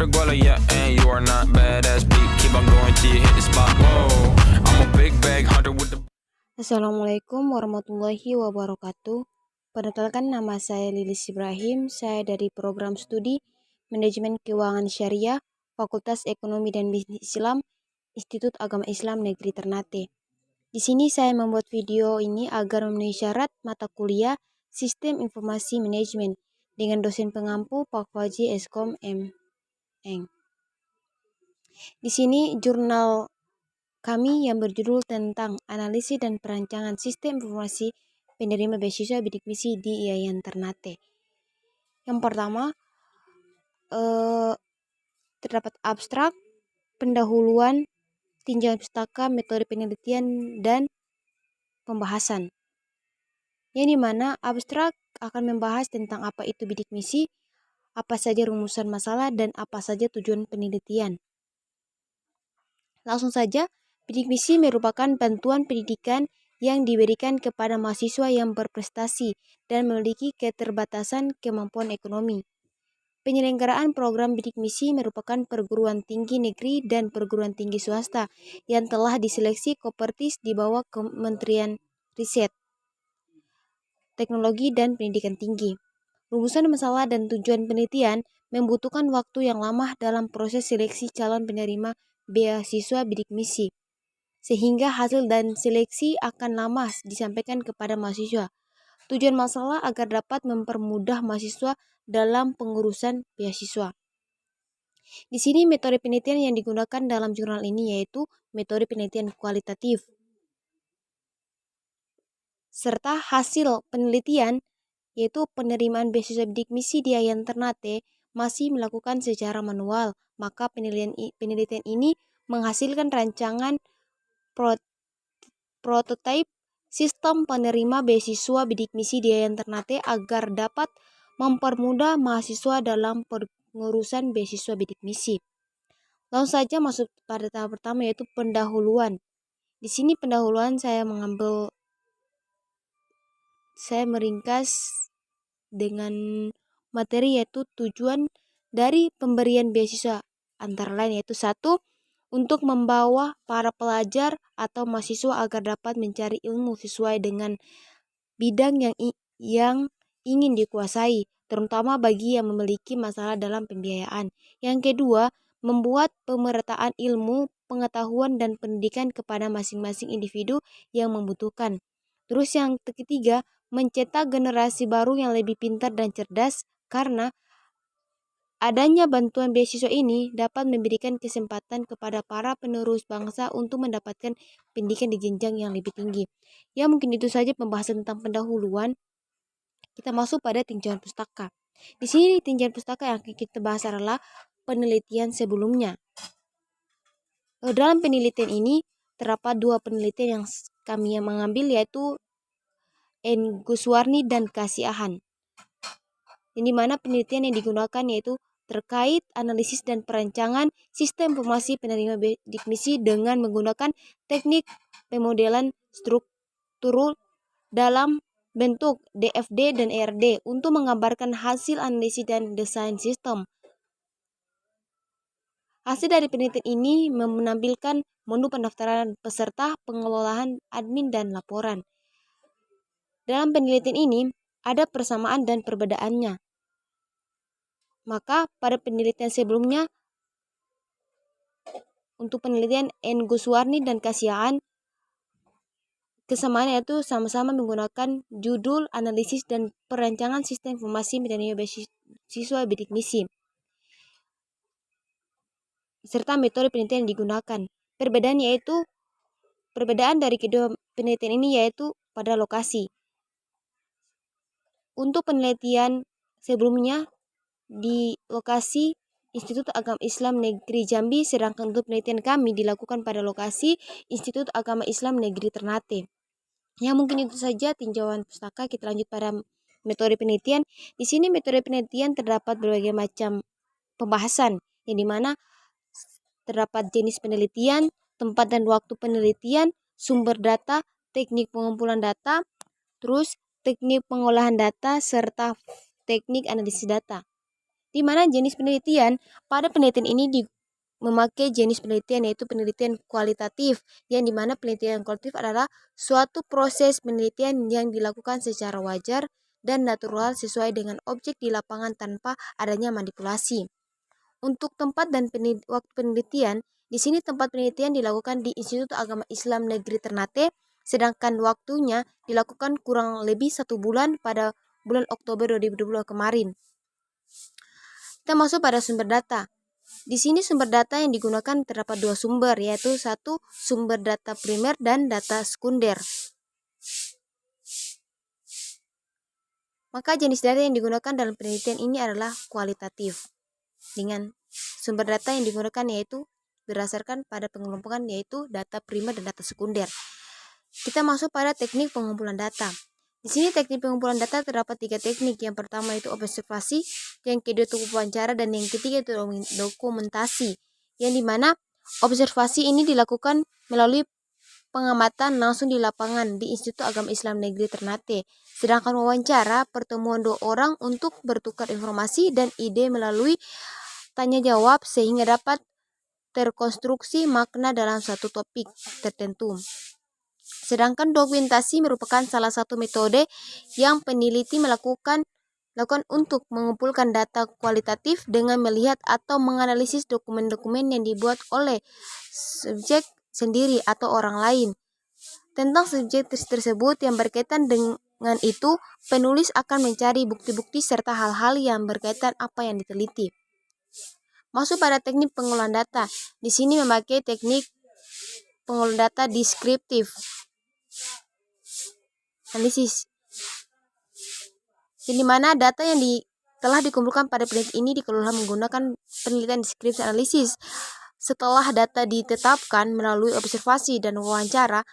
Dr. Guala, yeah, and you are not badass beat. Keep on going till you hit the spot. Whoa, I'm a big bag hunter with the. Assalamualaikum warahmatullahi wabarakatuh. Perkenalkan, nama saya Lilis Ibrahim. Saya dari program studi Manajemen Keuangan Syariah, Fakultas Ekonomi dan Bisnis Islam, Institut Agama Islam Negeri Ternate. Di sini saya membuat video ini agar memenuhi syarat mata kuliah Sistem Informasi Manajemen dengan dosen pengampu Pak Faji Eskom M. Eng. Di sini jurnal kami yang berjudul tentang analisis dan perancangan sistem informasi penerima beasiswa bidik misi di Yayan Ternate. Yang pertama, terdapat abstrak, pendahuluan, tinjauan pustaka, metode penelitian, dan pembahasan. Yang dimana abstrak akan membahas tentang apa itu bidik misi, apa saja rumusan masalah, dan apa saja tujuan penelitian. Langsung saja, bidik misi merupakan bantuan pendidikan yang diberikan kepada mahasiswa yang berprestasi dan memiliki keterbatasan kemampuan ekonomi. Penyelenggaraan program bidik misi merupakan perguruan tinggi negeri dan perguruan tinggi swasta yang telah diseleksi Kopertis di bawah Kementerian Riset, Teknologi dan Pendidikan Tinggi. Rumusan masalah dan tujuan penelitian membutuhkan waktu yang lama dalam proses seleksi calon penerima beasiswa bidik misi, sehingga hasil dan seleksi akan lama disampaikan kepada mahasiswa. Tujuan masalah agar dapat mempermudah mahasiswa dalam pengurusan beasiswa. Di sini metode penelitian yang digunakan dalam jurnal ini yaitu metode penelitian kualitatif, serta hasil penelitian yaitu penerimaan beasiswa bidik misi di Yayan Ternate masih melakukan secara manual. Maka penelitian ini menghasilkan rancangan prototipe sistem penerima beasiswa bidik misi di Yayan Ternate agar dapat mempermudah mahasiswa dalam pengurusan beasiswa bidik misi. Langsung saja masuk pada tahap pertama yaitu pendahuluan. Di sini pendahuluan saya meringkas dengan materi yaitu tujuan dari pemberian beasiswa, antara lain yaitu 1. Untuk membawa para pelajar atau mahasiswa agar dapat mencari ilmu sesuai dengan bidang yang ingin dikuasai, terutama bagi yang memiliki masalah dalam pembiayaan. Yang kedua, membuat pemerataan ilmu, pengetahuan, dan pendidikan kepada masing-masing individu yang membutuhkan. Terus yang ketiga, mencetak generasi baru yang lebih pintar dan cerdas, karena adanya bantuan beasiswa ini dapat memberikan kesempatan kepada para penerus bangsa untuk mendapatkan pendidikan di jenjang yang lebih tinggi. Ya, mungkin itu saja pembahasan tentang pendahuluan. Kita masuk pada tinjauan pustaka. Di sini tinjauan pustaka yang akan kita bahas adalah penelitian sebelumnya. Dalam penelitian ini terdapat 2 penelitian yang kami mengambil yaitu N. Guswarni dan Kasiahan. Di mana penelitian yang digunakan yaitu terkait analisis dan perancangan sistem informasi penerima bidik misi dengan menggunakan teknik pemodelan struktural dalam bentuk DFD dan ERD untuk menggambarkan hasil analisis dan desain sistem. Hasil dari penelitian ini menampilkan menu pendaftaran peserta, pengelolaan admin, dan laporan. Dalam penelitian ini ada persamaan dan perbedaannya. Maka pada penelitian sebelumnya, untuk penelitian N. Guswarni dan Kasiahan, kesamaan yaitu sama-sama menggunakan judul analisis dan perancangan sistem informasi penerima beasiswa bidik misi, serta metode penelitian yang digunakan. Perbedaan dari kedua penelitian ini yaitu pada lokasi. Untuk penelitian sebelumnya di lokasi Institut Agama Islam Negeri Jambi, sedangkan untuk penelitian kami dilakukan pada lokasi Institut Agama Islam Negeri Ternate. Ya, mungkin itu saja tinjauan pustaka. Kita lanjut pada metode penelitian. Di sini metode penelitian terdapat berbagai macam pembahasan, yang dimana terdapat jenis penelitian, tempat dan waktu penelitian, sumber data, teknik pengumpulan data, terus teknik pengolahan data, serta teknik analisis data. Di mana jenis penelitian, pada penelitian ini memakai jenis penelitian yaitu penelitian kualitatif, yang dimana penelitian kualitatif adalah suatu proses penelitian yang dilakukan secara wajar dan natural sesuai dengan objek di lapangan tanpa adanya manipulasi. Untuk tempat dan waktu penelitian, di sini tempat penelitian dilakukan di Institut Agama Islam Negeri Ternate, sedangkan waktunya dilakukan kurang lebih 1 bulan pada bulan Oktober 2020 kemarin. Kita masuk pada sumber data. Di sini sumber data yang digunakan terdapat 2 sumber, yaitu satu sumber data primer dan data sekunder. Maka jenis data yang digunakan dalam penelitian ini adalah kualitatif. Dengan sumber data yang digunakan yaitu berdasarkan pada pengelompokan yaitu data primer dan data sekunder. Kita masuk pada teknik pengumpulan data. Di sini teknik pengumpulan data terdapat 3 teknik. Yang pertama itu observasi, yang kedua itu wawancara, dan yang ketiga itu dokumentasi. Yang dimana observasi ini dilakukan melalui pengamatan langsung di lapangan di Institut Agama Islam Negeri Ternate. Sedangkan wawancara, pertemuan 2 orang untuk bertukar informasi dan ide melalui tanya jawab sehingga dapat terkonstruksi makna dalam satu topik tertentu. Sedangkan dokumentasi merupakan salah satu metode yang peneliti lakukan untuk mengumpulkan data kualitatif dengan melihat atau menganalisis dokumen-dokumen yang dibuat oleh subjek sendiri atau orang lain. Tentang subjek tersebut yang berkaitan dengan itu, penulis akan mencari bukti-bukti serta hal-hal yang berkaitan apa yang diteliti. Masuk pada teknik pengolahan data. Di sini memakai teknik pengolahan data deskriptif analisis, di mana data yang telah dikumpulkan pada penelitian ini dikelola menggunakan penelitian deskriptif analisis. Setelah data ditetapkan melalui observasi dan wawancara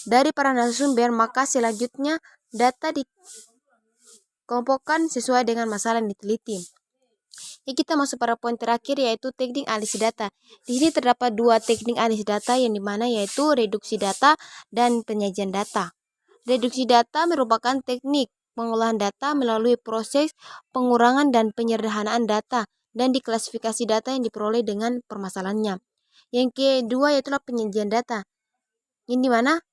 dari para narasumber, maka selanjutnya data dikelompokkan sesuai dengan masalah yang diteliti. Kita masuk pada poin terakhir yaitu teknik analisis data. Di sini terdapat 2 teknik analisis data yang dimana yaitu reduksi data dan penyajian data. Reduksi data merupakan teknik pengolahan data melalui proses pengurangan dan penyederhanaan data dan diklasifikasi data yang diperoleh dengan permasalahannya. Yang kedua yaitu penyajian data, yang dimana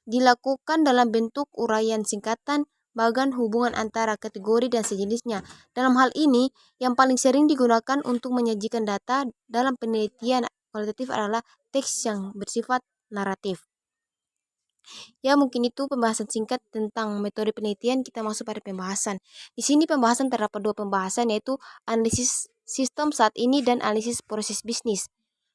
dilakukan dalam bentuk uraian singkatan, bagan hubungan antara kategori dan sejenisnya. Dalam hal ini, yang paling sering digunakan untuk menyajikan data dalam penelitian kualitatif adalah teks yang bersifat naratif. Ya, mungkin itu pembahasan singkat tentang metode penelitian. Kita masuk pada pembahasan. Di sini pembahasan terdapat 2 pembahasan yaitu analisis sistem saat ini dan analisis proses bisnis.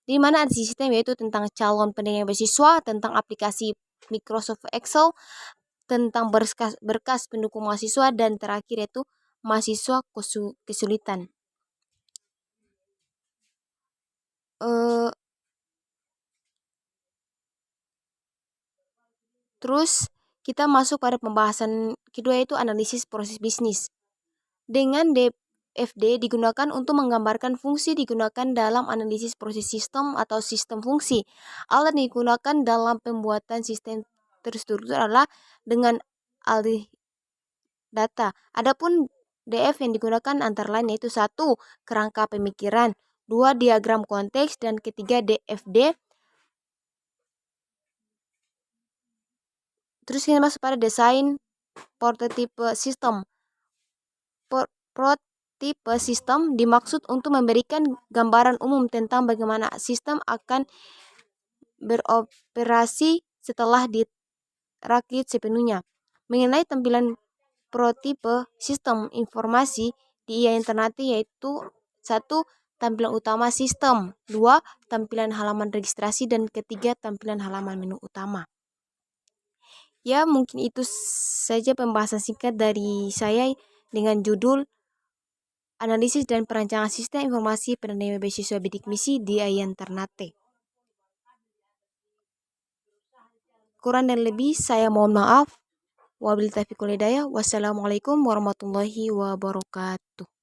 Di mana analisis sistem yaitu tentang calon penerima beasiswa, tentang aplikasi Microsoft Excel, tentang berkas pendukung mahasiswa, dan terakhir yaitu mahasiswa kesulitan. Terus kita masuk pada pembahasan kedua yaitu analisis proses bisnis. Dengan DFD digunakan untuk menggambarkan fungsi digunakan dalam analisis proses sistem atau sistem fungsi. Alat digunakan dalam pembuatan sistem terstruktur adalah dengan alih data. Adapun DF yang digunakan antara lain yaitu 1. Kerangka pemikiran, 2. Diagram konteks, dan ketiga DFD. Terus kita masuk pada desain prototipe sistem. Prototipe sistem dimaksud untuk memberikan gambaran umum tentang bagaimana sistem akan beroperasi setelah dirakit sepenuhnya. Mengenai tampilan prototipe sistem informasi di internet yaitu 1. Tampilan utama sistem, 2. Tampilan halaman registrasi, dan ketiga tampilan halaman menu utama. Ya, mungkin itu saja pembahasan singkat dari saya dengan judul Analisis dan Perancangan Sistem Informasi Penerima Beasiswa Bidik Misi di IAIN Ternate. Kurang dan lebih saya mohon maaf. Wabillahi taufiq wal hidayah. Wassalamualaikum warahmatullahi wabarakatuh.